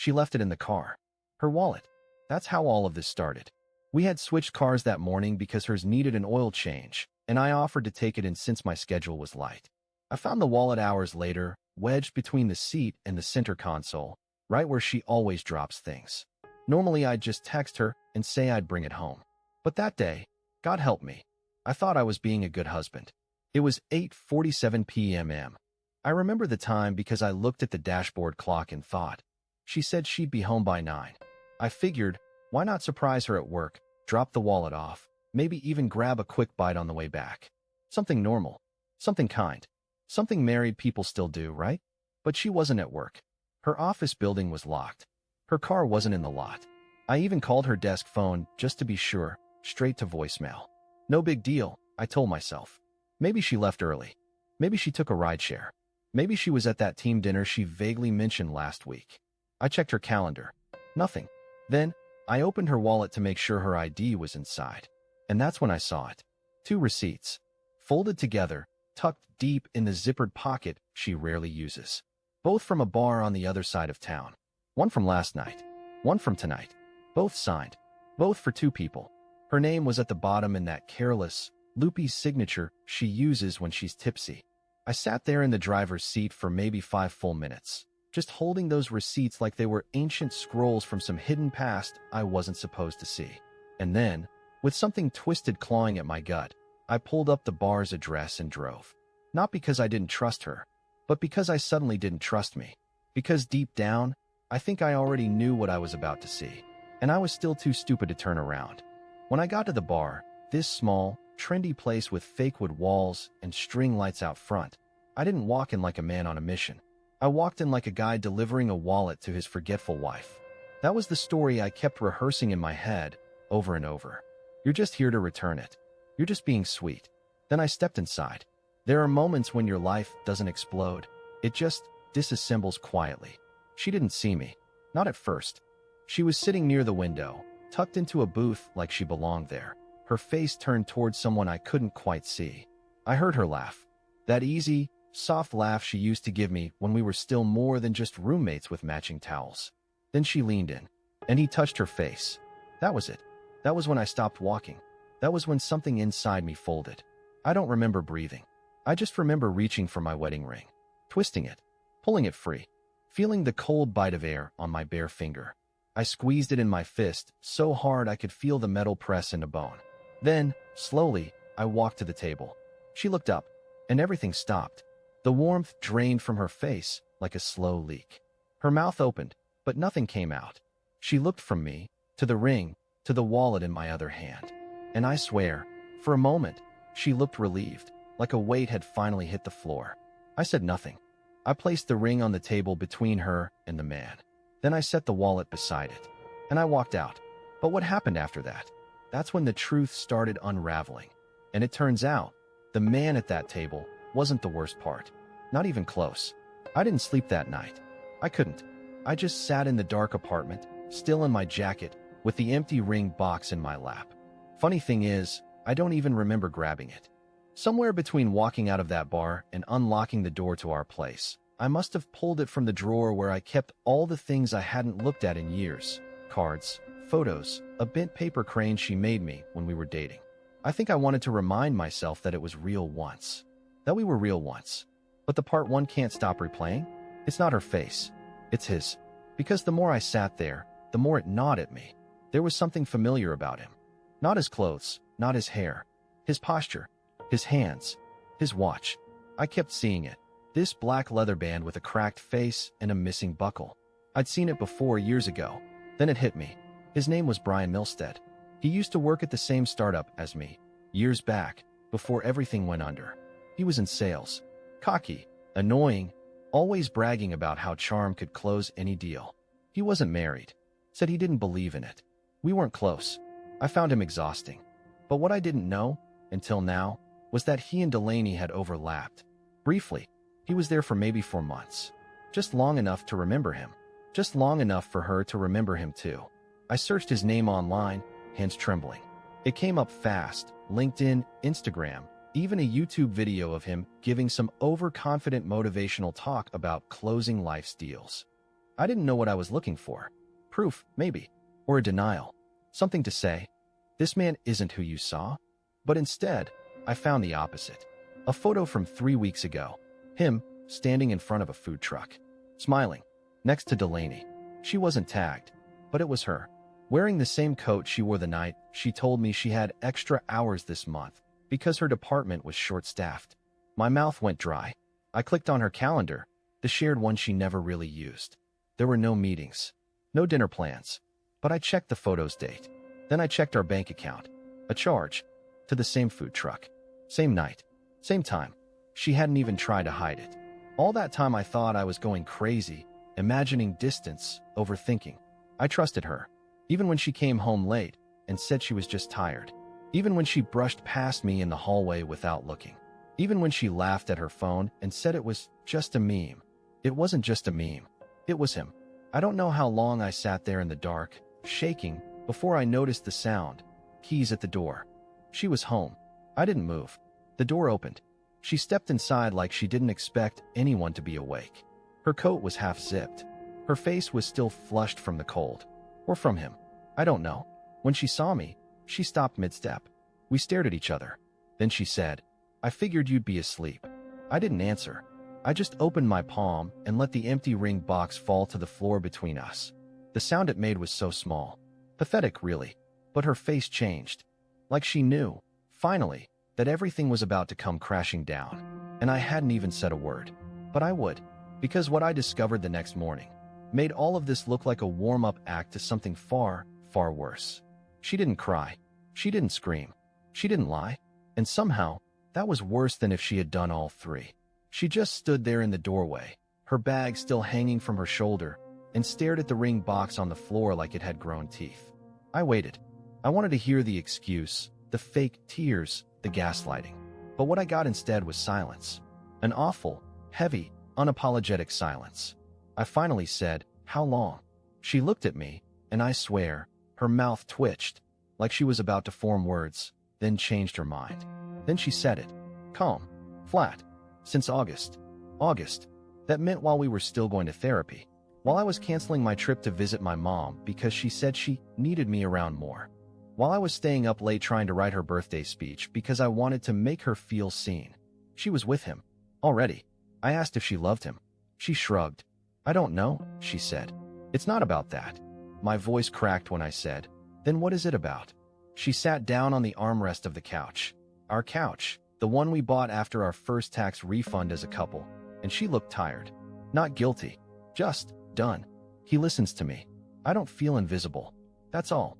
She left it in the car. Her wallet. That's how all of this started. We had switched cars that morning because hers needed an oil change, and I offered to take it in since my schedule was light. I found the wallet hours later, wedged between the seat and the center console, right where she always drops things. Normally I'd just text her and say I'd bring it home. But that day, God help me, I thought I was being a good husband. It was 8:47 p.m. I remember the time because I looked at the dashboard clock and thought, she said she'd be home by 9. I figured, why not surprise her at work, drop the wallet off, maybe even grab a quick bite on the way back. Something normal, something kind, something married people still do, right? But she wasn't at work. Her office building was locked. Her car wasn't in the lot. I even called her desk phone just to be sure, straight to voicemail. No big deal, I told myself. Maybe she left early. Maybe she took a rideshare. Maybe she was at that team dinner she vaguely mentioned last week. I checked her calendar. Nothing. Then, I opened her wallet to make sure her ID was inside. And that's when I saw it. 2 receipts. Folded together, tucked deep in the zippered pocket she rarely uses. Both from a bar on the other side of town. One from last night. One from tonight. Both signed. Both for 2 people. Her name was at the bottom in that careless, loopy signature she uses when she's tipsy. I sat there in the driver's seat for maybe 5 full minutes, just holding those receipts like they were ancient scrolls from some hidden past I wasn't supposed to see. And then, with something twisted clawing at my gut, I pulled up the bar's address and drove. Not because I didn't trust her, but because I suddenly didn't trust me. Because deep down, I think I already knew what I was about to see, and I was still too stupid to turn around. When I got to the bar, this small, trendy place with fake wood walls and string lights out front, I didn't walk in like a man on a mission. I walked in like a guy delivering a wallet to his forgetful wife. That was the story I kept rehearsing in my head, over and over. You're just here to return it. You're just being sweet. Then I stepped inside. There are moments when your life doesn't explode. It just disassembles quietly. She didn't see me. Not at first. She was sitting near the window, tucked into a booth like she belonged there. Her face turned towards someone I couldn't quite see. I heard her laugh. That easy, soft laugh she used to give me when we were still more than just roommates with matching towels. Then she leaned in, and he touched her face. That was it. That was when I stopped walking. That was when something inside me folded. I don't remember breathing. I just remember reaching for my wedding ring, twisting it, pulling it free, feeling the cold bite of air on my bare finger. I squeezed it in my fist so hard I could feel the metal press into bone. Then, slowly, I walked to the table. She looked up, and everything stopped. The warmth drained from her face like a slow leak. Her mouth opened, but nothing came out. She looked from me, to the ring, to the wallet in my other hand. And I swear, for a moment, she looked relieved, like a weight had finally hit the floor. I said nothing. I placed the ring on the table between her and the man. Then I set the wallet beside it, and I walked out. But what happened after that? That's when the truth started unraveling. And it turns out, the man at that table wasn't the worst part. Not even close. I didn't sleep that night. I couldn't. I just sat in the dark apartment, still in my jacket, with the empty ring box in my lap. Funny thing is, I don't even remember grabbing it. Somewhere between walking out of that bar and unlocking the door to our place, I must have pulled it from the drawer where I kept all the things I hadn't looked at in years. Cards, photos, a bent paper crane she made me when we were dating. I think I wanted to remind myself that it was real once. That we were real once. But the part one can't stop replaying? It's not her face. It's his. Because the more I sat there, the more it gnawed at me. There was something familiar about him. Not his clothes, not his hair. His posture. His hands. His watch. I kept seeing it. This black leather band with a cracked face and a missing buckle. I'd seen it before years ago. Then it hit me. His name was Brian Milstead. He used to work at the same startup as me, years back, before everything went under. He was in sales. Cocky, annoying, always bragging about how charm could close any deal. He wasn't married. Said he didn't believe in it. We weren't close. I found him exhausting. But what I didn't know, until now, was that he and Delaney had overlapped. Briefly, he was there for maybe 4 months. Just long enough to remember him. Just long enough for her to remember him too. I searched his name online, hands trembling. It came up fast, LinkedIn, Instagram, even a YouTube video of him giving some overconfident motivational talk about closing life's deals. I didn't know what I was looking for. Proof, maybe. Or a denial. Something to say, this man isn't who you saw. But instead, I found the opposite. A photo from 3 weeks ago. Him, standing in front of a food truck. Smiling. Next to Delaney. She wasn't tagged. But it was her. Wearing the same coat she wore the night she told me she had extra hours this month because her department was short-staffed. My mouth went dry. I clicked on her calendar, the shared one she never really used. There were no meetings. No dinner plans. But I checked the photo's date. Then I checked our bank account. A charge. To the same food truck. Same night. Same time. She hadn't even tried to hide it. All that time I thought I was going crazy, imagining distance, overthinking. I trusted her. Even when she came home late and said she was just tired. Even when she brushed past me in the hallway without looking. Even when she laughed at her phone and said it was just a meme. It wasn't just a meme. It was him. I don't know how long I sat there in the dark, shaking, before I noticed the sound. Keys at the door. She was home. I didn't move. The door opened. She stepped inside like she didn't expect anyone to be awake. Her coat was half-zipped. Her face was still flushed from the cold. Or from him. I don't know. When she saw me, she stopped mid-step. We stared at each other. Then she said, I figured you'd be asleep. I didn't answer. I just opened my palm and let the empty ring box fall to the floor between us. The sound it made was so small. Pathetic, really. But her face changed. Like she knew, finally, that everything was about to come crashing down. And I hadn't even said a word. But I would. Because what I discovered the next morning made all of this look like a warm-up act to something far, far worse. She didn't cry. She didn't scream. She didn't lie. And somehow, that was worse than if she had done all three. She just stood there in the doorway, her bag still hanging from her shoulder, and stared at the ring box on the floor like it had grown teeth. I waited. I wanted to hear the excuse, the fake tears, the gaslighting. But what I got instead was silence. An awful, heavy, unapologetic silence. I finally said, how long? She looked at me, and I swear, her mouth twitched, like she was about to form words, then changed her mind. Then she said it. Calm. Flat. Since August. August. That meant while we were still going to therapy. While I was canceling my trip to visit my mom because she said she needed me around more. While I was staying up late trying to write her birthday speech because I wanted to make her feel seen. She was with him. Already. I asked if she loved him. She shrugged. I don't know, she said. It's not about that. My voice cracked when I said, then what is it about? She sat down on the armrest of the couch. Our couch, the one we bought after our first tax refund as a couple, and she looked tired. Not guilty. Just done. He listens to me. I don't feel invisible. That's all.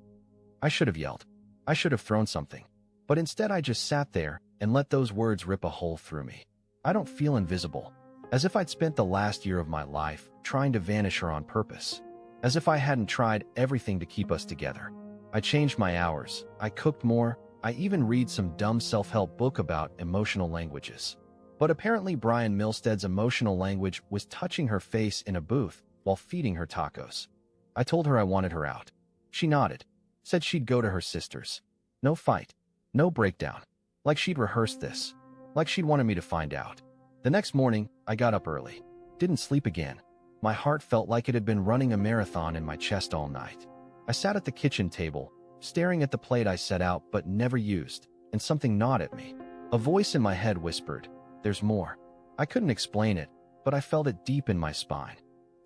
I should have yelled. I should have thrown something. But instead I just sat there and let those words rip a hole through me. I don't feel invisible. As if I'd spent the last year of my life trying to vanish her on purpose. As if I hadn't tried everything to keep us together. I changed my hours. I cooked more. I even read some dumb self-help book about emotional languages. But apparently Brian Milstead's emotional language was touching her face in a booth while feeding her tacos. I told her I wanted her out. She nodded. Said she'd go to her sister's. No fight. No breakdown. Like she'd rehearsed this. Like she'd wanted me to find out. The next morning, I got up early. Didn't sleep again. My heart felt like it had been running a marathon in my chest all night. I sat at the kitchen table, staring at the plate I set out but never used, and something gnawed at me. A voice in my head whispered, there's more. I couldn't explain it, but I felt it deep in my spine.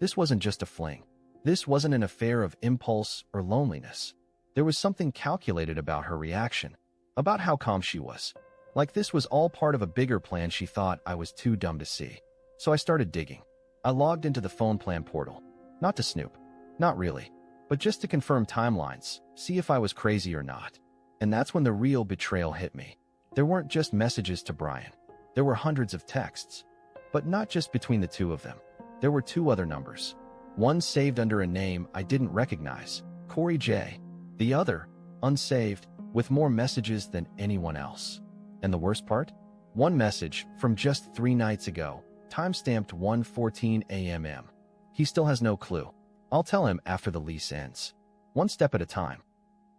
This wasn't just a fling. This wasn't an affair of impulse or loneliness. There was something calculated about her reaction, about how calm she was. Like this was all part of a bigger plan she thought I was too dumb to see. So I started digging. I logged into the phone plan portal. Not to snoop. Not really. But just to confirm timelines, see if I was crazy or not. And that's when the real betrayal hit me. There weren't just messages to Brian. There were hundreds of texts. But not just between the two of them. There were two other numbers. One saved under a name I didn't recognize, Corey J. The other, unsaved, with more messages than anyone else. And the worst part? One message from just 3 nights ago, timestamped 1:14 a.m. He still has no clue. I'll tell him after the lease ends. One step at a time.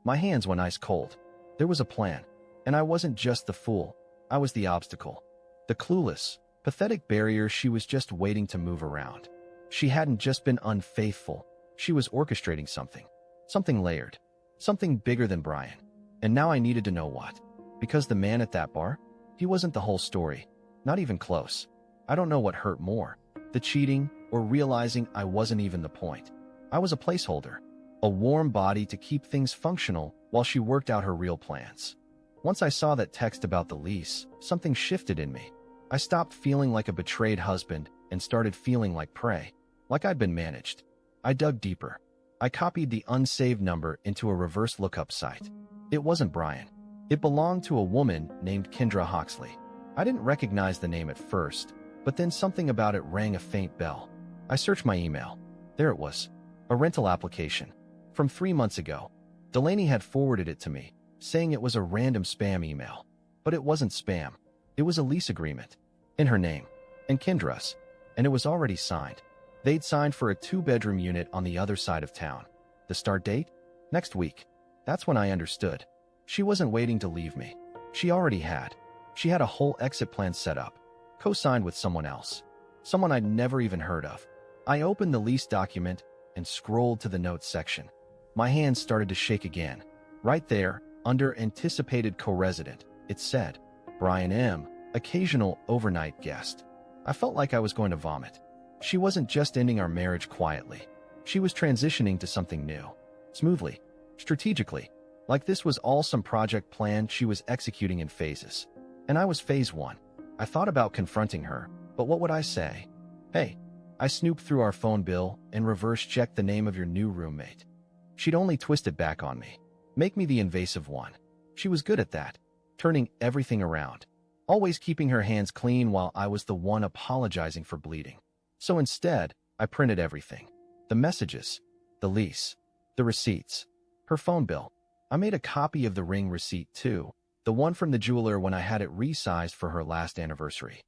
My hands went ice cold. There was a plan. And I wasn't just the fool. I was the obstacle. The clueless, pathetic barrier she was just waiting to move around. She hadn't just been unfaithful. She was orchestrating something. Something layered. Something bigger than Brian. And now I needed to know what. Because the man at that bar? He wasn't the whole story. Not even close. I don't know what hurt more. The cheating, or realizing I wasn't even the point. I was a placeholder. A warm body to keep things functional while she worked out her real plans. Once I saw that text about the lease, something shifted in me. I stopped feeling like a betrayed husband and started feeling like prey. Like I'd been managed. I dug deeper. I copied the unsaved number into a reverse lookup site. It wasn't Brian. It belonged to a woman named Kendra Hawksley. I didn't recognize the name at first, but then something about it rang a faint bell. I searched my email. There it was. A rental application. From 3 months ago. Delaney had forwarded it to me, saying it was a random spam email. But it wasn't spam. It was a lease agreement. In her name. And Kendra's. And it was already signed. They'd signed for a 2-bedroom unit on the other side of town. The start date? Next week. That's when I understood. She wasn't waiting to leave me. She already had. She had a whole exit plan set up. Co-signed with someone else. Someone I'd never even heard of. I opened the lease document and scrolled to the notes section. My hands started to shake again. Right there, under anticipated co-resident, it said, Brian M., occasional overnight guest. I felt like I was going to vomit. She wasn't just ending our marriage quietly. She was transitioning to something new. Smoothly. Strategically. Like this was all some project plan she was executing in phases. And I was phase 1. I thought about confronting her, but what would I say? Hey, I snooped through our phone bill and reverse-checked the name of your new roommate. She'd only twist it back on me. Make me the invasive one. She was good at that. Turning everything around. Always keeping her hands clean while I was the one apologizing for bleeding. So instead, I printed everything. The messages, the lease, the receipts, her phone bill. I made a copy of the ring receipt too, the one from the jeweler when I had it resized for her last anniversary.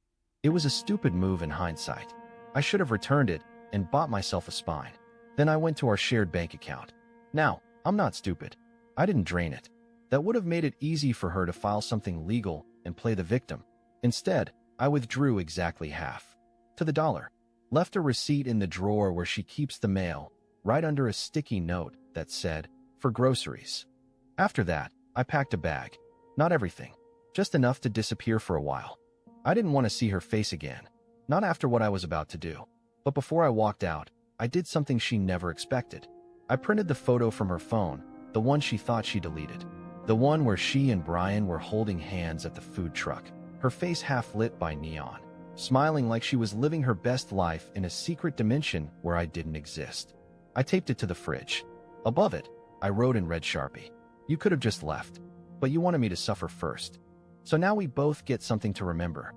It was a stupid move in hindsight. I should have returned it and bought myself a spine. Then I went to our shared bank account. Now, I'm not stupid. I didn't drain it. That would have made it easy for her to file something legal and play the victim. Instead, I withdrew exactly half. To the dollar. Left a receipt in the drawer where she keeps the mail, right under a sticky note that said, for groceries. After that, I packed a bag. Not everything. Just enough to disappear for a while. I didn't want to see her face again. Not after what I was about to do. But before I walked out, I did something she never expected. I printed the photo from her phone, the one she thought she deleted. The one where she and Brian were holding hands at the food truck, her face half lit by neon, smiling like she was living her best life in a secret dimension where I didn't exist. I taped it to the fridge. Above it, I wrote in red Sharpie, "You could have just left, but you wanted me to suffer first. So now we both get something to remember."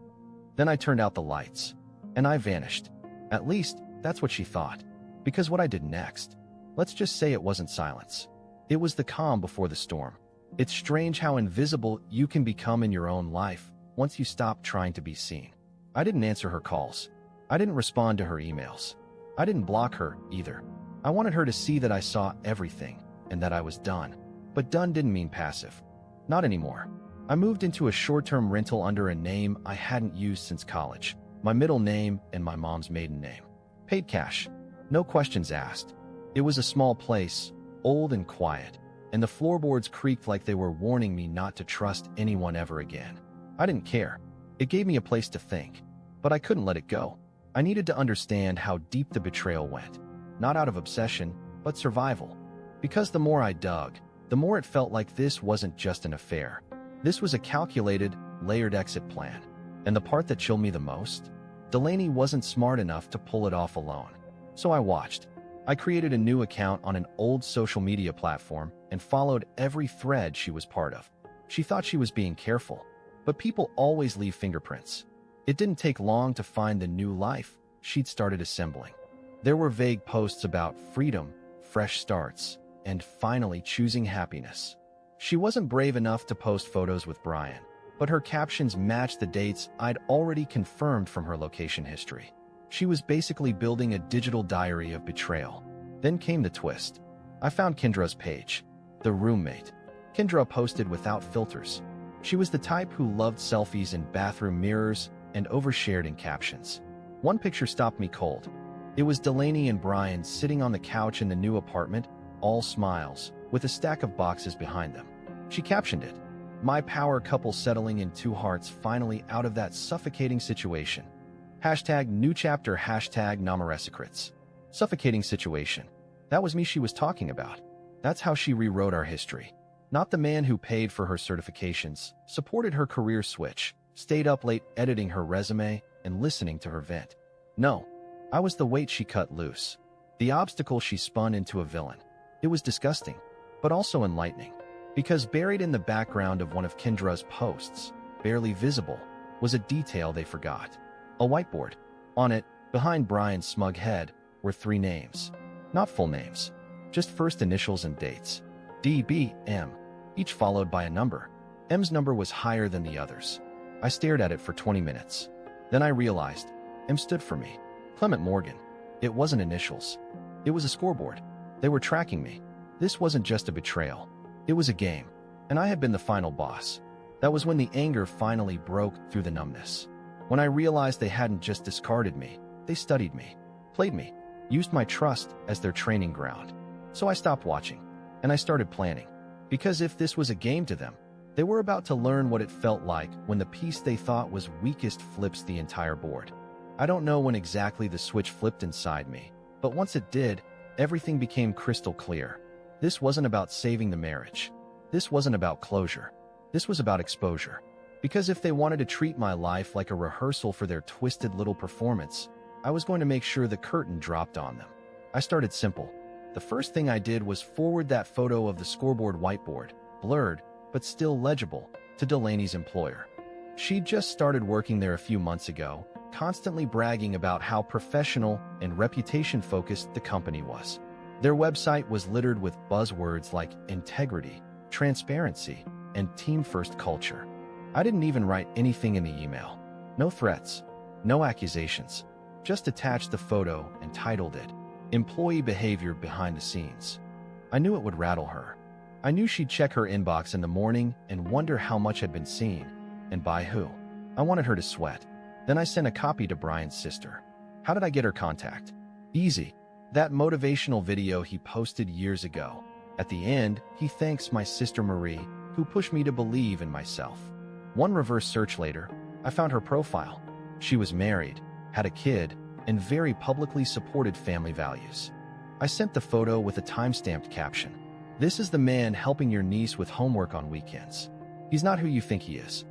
Then I turned out the lights, and I vanished. At least, that's what she thought. Because what I did next, let's just say it wasn't silence. It was the calm before the storm. It's strange how invisible you can become in your own life once you stop trying to be seen. I didn't answer her calls. I didn't respond to her emails. I didn't block her either. I wanted her to see that I saw everything and that I was done. But done didn't mean passive. Not anymore. I moved into a short-term rental under a name I hadn't used since college. My middle name and my mom's maiden name. Paid cash. No questions asked. It was a small place, old and quiet, and the floorboards creaked like they were warning me not to trust anyone ever again. I didn't care. It gave me a place to think. But I couldn't let it go. I needed to understand how deep the betrayal went. Not out of obsession, but survival. Because the more I dug, the more it felt like this wasn't just an affair. This was a calculated, layered exit plan. And the part that chilled me the most? Delaney wasn't smart enough to pull it off alone. So I watched. I created a new account on an old social media platform and followed every thread she was part of. She thought she was being careful, but people always leave fingerprints. It didn't take long to find the new life she'd started assembling. There were vague posts about freedom, fresh starts, and finally choosing happiness. She wasn't brave enough to post photos with Brian, but her captions matched the dates I'd already confirmed from her location history. She was basically building a digital diary of betrayal. Then came the twist. I found Kendra's page. The roommate. Kendra posted without filters. She was the type who loved selfies in bathroom mirrors and overshared in captions. One picture stopped me cold. It was Delaney and Brian sitting on the couch in the new apartment, all smiles, with a stack of boxes behind them. She captioned it, "My power couple settling in two hearts finally out of that suffocating situation. Hashtag new chapter, hashtag Namaresicrits." Suffocating situation. That was me she was talking about. That's how she rewrote our history. Not the man who paid for her certifications, supported her career switch, stayed up late editing her resume, and listening to her vent. No, I was the weight she cut loose. The obstacle she spun into a villain. It was disgusting, but also enlightening. Because buried in the background of one of Kendra's posts, barely visible, was a detail they forgot. A whiteboard. On it, behind Brian's smug head, were 3 names. Not full names, just first initials and dates. D, B, M, each followed by a number. M's number was higher than the others. I stared at it for 20 minutes. Then I realized, M stood for me. Clement Morgan. It wasn't initials. It was a scoreboard. They were tracking me. This wasn't just a betrayal. It was a game, and I had been the final boss. That was when the anger finally broke through the numbness. When I realized they hadn't just discarded me, they studied me, played me, used my trust as their training ground. So I stopped watching, and I started planning. Because if this was a game to them, they were about to learn what it felt like when the piece they thought was weakest flips the entire board. I don't know when exactly the switch flipped inside me, but once it did, everything became crystal clear. This wasn't about saving the marriage. This wasn't about closure. This was about exposure. Because if they wanted to treat my life like a rehearsal for their twisted little performance, I was going to make sure the curtain dropped on them. I started simple. The first thing I did was forward that photo of the scoreboard whiteboard, blurred, but still legible, to Delaney's employer. She'd just started working there a few months ago, constantly bragging about how professional and reputation-focused the company was. Their website was littered with buzzwords like integrity, transparency, and team-first culture. I didn't even write anything in the email. No threats, no accusations. Just attached the photo and titled it, "Employee Behavior Behind the Scenes." I knew it would rattle her. I knew she'd check her inbox in the morning and wonder how much had been seen, and by who. I wanted her to sweat. Then I sent a copy to Brian's sister. How did I get her contact? Easy. That motivational video he posted years ago. At the end, he thanks my sister Marie, who pushed me to believe in myself. One reverse search later, I found her profile. She was married, had a kid, and very publicly supported family values. I sent the photo with a time-stamped caption. "This is the man helping your niece with homework on weekends. He's not who you think he is."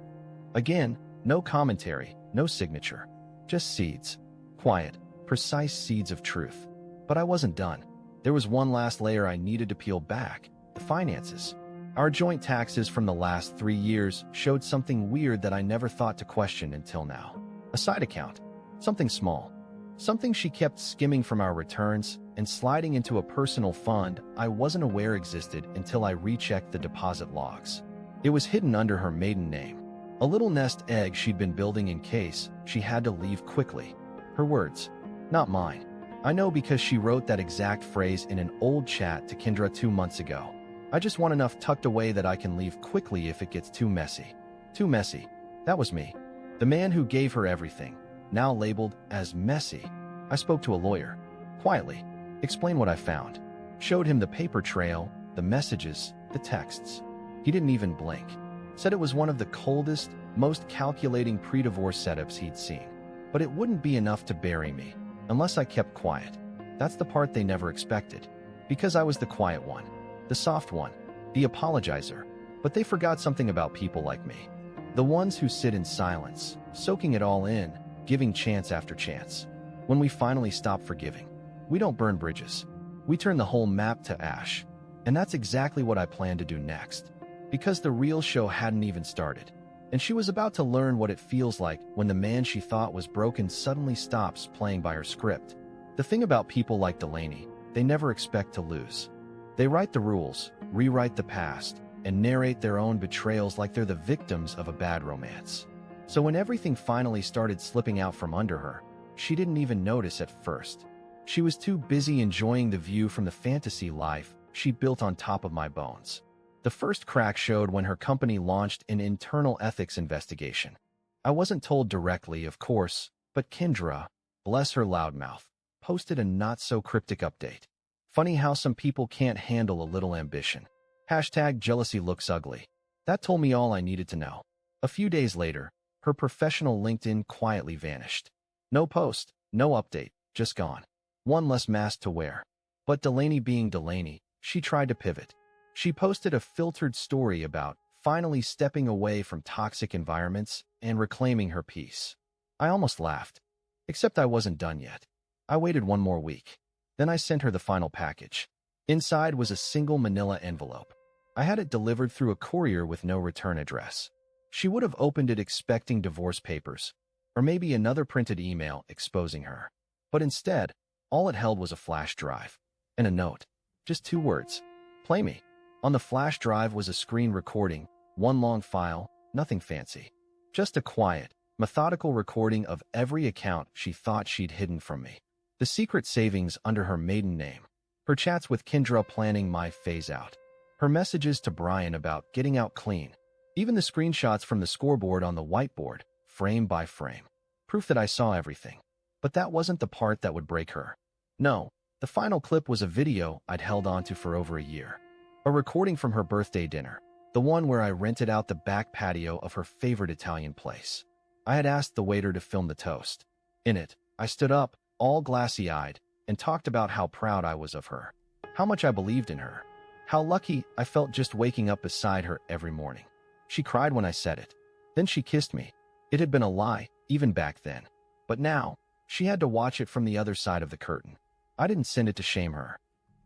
Again, no commentary, no signature. Just seeds. Quiet, precise seeds of truth. But I wasn't done. There was one last layer I needed to peel back. The finances. Our joint taxes from the last 3 years showed something weird that I never thought to question until now. A side account. Something small. Something she kept skimming from our returns and sliding into a personal fund I wasn't aware existed until I rechecked the deposit logs. It was hidden under her maiden name. A little nest egg she'd been building in case she had to leave quickly. Her words, not mine. I know because she wrote that exact phrase in an old chat to Kendra 2 months ago. "I just want enough tucked away that I can leave quickly if it gets too messy." Too messy. That was me. The man who gave her everything, now labeled as messy. I spoke to a lawyer. Quietly. Explained what I found. Showed him the paper trail, the messages, the texts. He didn't even blink. Said it was one of the coldest, most calculating pre-divorce setups he'd seen. But it wouldn't be enough to bury me, unless I kept quiet. That's the part they never expected. Because I was the quiet one, the soft one, the apologizer. But they forgot something about people like me. The ones who sit in silence, soaking it all in, giving chance after chance. When we finally stop forgiving, we don't burn bridges. We turn the whole map to ash. And that's exactly what I plan to do next. Because the real show hadn't even started. And she was about to learn what it feels like when the man she thought was broken suddenly stops playing by her script. The thing about people like Delaney, they never expect to lose. They write the rules, rewrite the past, and narrate their own betrayals like they're the victims of a bad romance. So when everything finally started slipping out from under her, she didn't even notice at first. She was too busy enjoying the view from the fantasy life she built on top of my bones. The first crack showed when her company launched an internal ethics investigation. I wasn't told directly, of course, but Kendra, bless her loudmouth, posted a not-so-cryptic update. Funny how some people can't handle a little ambition. Hashtag jealousy looks ugly. That told me all I needed to know. A few days later, her professional LinkedIn quietly vanished. No post, no update, just gone. One less mask to wear. But Delaney being Delaney, she tried to pivot. She posted a filtered story about finally stepping away from toxic environments and reclaiming her peace. I almost laughed. Except I wasn't done yet. I waited one more week. Then I sent her the final package. Inside was a single manila envelope. I had it delivered through a courier with no return address. She would have opened it expecting divorce papers, or maybe another printed email exposing her. But instead, all it held was a flash drive. And a note. Just 2 words. Play me. On the flash drive was a screen recording, one long file, nothing fancy. Just a quiet, methodical recording of every account she thought she'd hidden from me. The secret savings under her maiden name. Her chats with Kendra planning my phase-out. Her messages to Brian about getting out clean. Even the screenshots from the scoreboard on the whiteboard, frame by frame. Proof that I saw everything. But that wasn't the part that would break her. No, the final clip was a video I'd held onto for over a year. A recording from her birthday dinner. The one where I rented out the back patio of her favorite Italian place. I had asked the waiter to film the toast. In it, I stood up, all glassy-eyed, and talked about how proud I was of her. How much I believed in her. How lucky I felt just waking up beside her every morning. She cried when I said it. Then she kissed me. It had been a lie, even back then. But now, she had to watch it from the other side of the curtain. I didn't send it to shame her.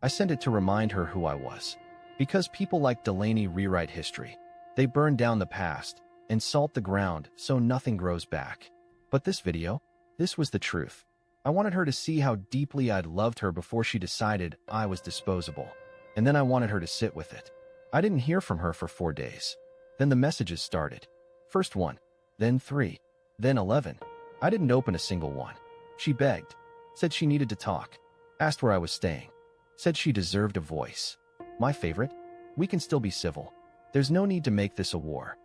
I sent it to remind her who I was. Because people like Delaney rewrite history. They burn down the past and salt the ground so nothing grows back. But this video, this was the truth. I wanted her to see how deeply I'd loved her before she decided I was disposable. And then I wanted her to sit with it. I didn't hear from her for 4 days. Then the messages started. First 1, then 3, then 11. I didn't open a single one. She begged, said she needed to talk, asked where I was staying, said she deserved a voice. My favorite? We can still be civil. There's no need to make this a war.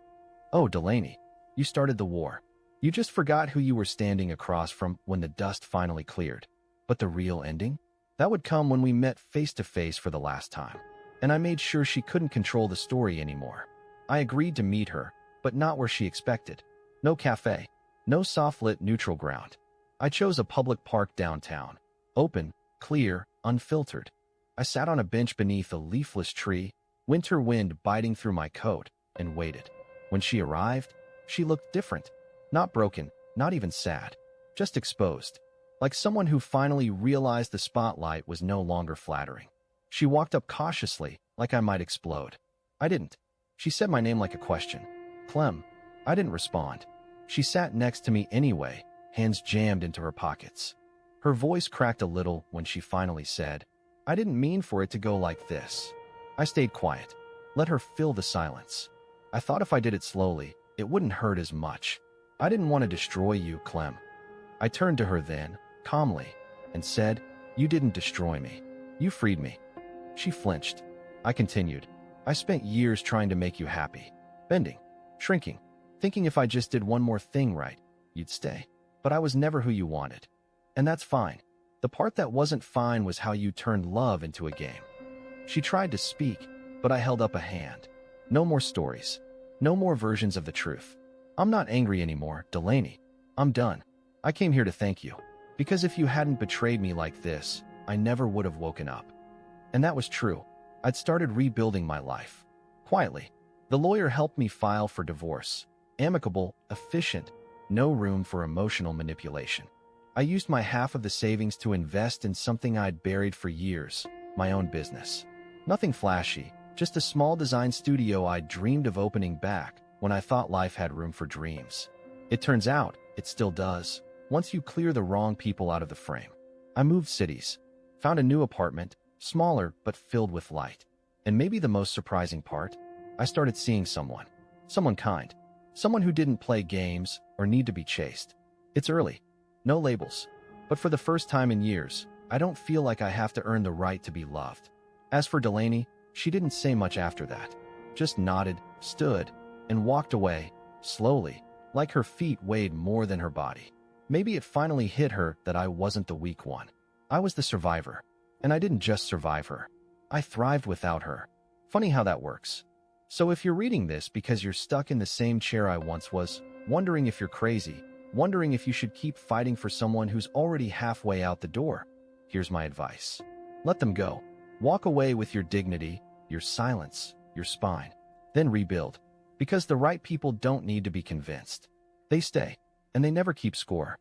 Oh, Delaney, you started the war. You just forgot who you were standing across from when the dust finally cleared. But the real ending? That would come when we met face to face for the last time. And I made sure she couldn't control the story anymore. I agreed to meet her, but not where she expected. No cafe. No soft-lit neutral ground. I chose a public park downtown. Open, clear, unfiltered. I sat on a bench beneath a leafless tree, winter wind biting through my coat, and waited. When she arrived, she looked different. Not broken, not even sad. Just exposed. Like someone who finally realized the spotlight was no longer flattering. She walked up cautiously, like I might explode. I didn't. She said my name like a question. Clem. I didn't respond. She sat next to me anyway, hands jammed into her pockets. Her voice cracked a little when she finally said, I didn't mean for it to go like this. I stayed quiet. Let her fill the silence. I thought if I did it slowly, it wouldn't hurt as much. I didn't want to destroy you, Clem. I turned to her then, calmly, and said, You didn't destroy me. You freed me. She flinched. I continued. I spent years trying to make you happy. Bending. Shrinking. Thinking if I just did one more thing right, you'd stay. But I was never who you wanted. And that's fine. The part that wasn't fine was how you turned love into a game. She tried to speak, but I held up a hand. No more stories. No more versions of the truth. I'm not angry anymore, Delaney. I'm done. I came here to thank you. Because if you hadn't betrayed me like this, I never would have woken up. And that was true. I'd started rebuilding my life. Quietly. The lawyer helped me file for divorce. Amicable, efficient, no room for emotional manipulation. I used my half of the savings to invest in something I'd buried for years, my own business. Nothing flashy, just a small design studio I'd dreamed of opening back when I thought life had room for dreams. It turns out, it still does, once you clear the wrong people out of the frame. I moved cities, found a new apartment, smaller but filled with light. And maybe the most surprising part, I started seeing someone. Someone kind. Someone who didn't play games or need to be chased. It's early. No labels. But for the first time in years, I don't feel like I have to earn the right to be loved. As for Delaney, she didn't say much after that. Just nodded, stood, and walked away, slowly, like her feet weighed more than her body. Maybe it finally hit her that I wasn't the weak one. I was the survivor. And I didn't just survive her. I thrived without her. Funny how that works. So if you're reading this because you're stuck in the same chair I once was, wondering if you're crazy, wondering if you should keep fighting for someone who's already halfway out the door, here's my advice. Let them go. Walk away with your dignity, your silence, your spine. Then rebuild. Because the right people don't need to be convinced. They stay, and they never keep score.